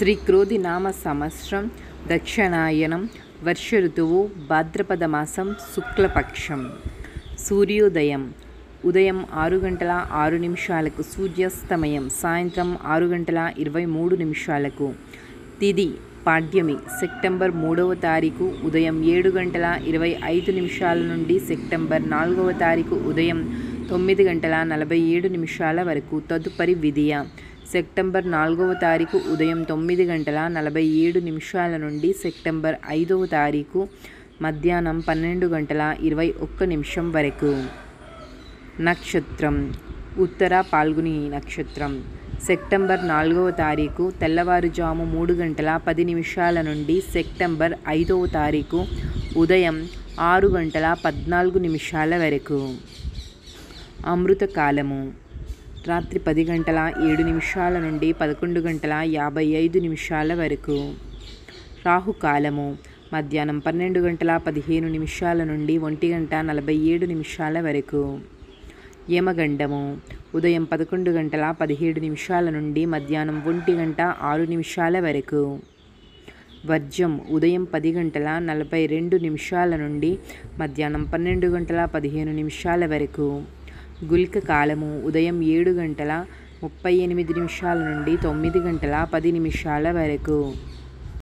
శ్రీ క్రోధి నామ సంవత్సరం దక్షిణాయనం వర్ష ఋతువు భాద్రపద మాసం శుక్లపక్షం. సూర్యోదయం ఉదయం 6 గంటల 6 నిమిషాలకు, సూర్యాస్తమయం సాయంత్రం 6 గంటల 23 నిమిషాలకు. తిథి పాడ్యమి సెప్టెంబర్ 3వ తారీఖు ఉదయం 7 గంటల 25 నిమిషాల నుండి సెప్టెంబర్ 4వ తారీఖు ఉదయం 9 గంటల 47 నిమిషాల వరకు. తదుపరి విధియ సెప్టెంబర్ 4వ తారీఖు ఉదయం 9 గంటల 47 నిమిషాల నుండి సెప్టెంబర్ 5వ తారీఖు మధ్యాహ్నం 12 గంటల 21 నిమిషం వరకు. నక్షత్రం ఉత్తర పాల్గుని నక్షత్రం సెప్టెంబర్ 4వ తారీఖు తెల్లవారుజాము 3 గంటల 10 నిమిషాల నుండి సెప్టెంబర్ 5వ తారీఖు ఉదయం 6 గంటల 14 నిమిషాల వరకు. అమృత కాలము రాత్రి 10 గంటల 7 నిమిషాల నుండి 11 గంటల 55 నిమిషాల వరకు. రాహుకాలము మధ్యాహ్నం 12 గంటల 15 నిమిషాల నుండి 1 గంట 47 నిమిషాల వరకు. యమగండము ఉదయం 11 గంటల 17 నిమిషాల నుండి మధ్యాహ్నం 1 గంట 6 నిమిషాల వరకు. వర్జం ఉదయం 10 గంటల 42 నిమిషాల నుండి మధ్యాహ్నం 12 గంటల 15 నిమిషాల వరకు. గుళిక కాలము ఉదయం 7 గంటల 38 నిమిషాల నుండి 9 గంటల 10 నిమిషాల వరకు.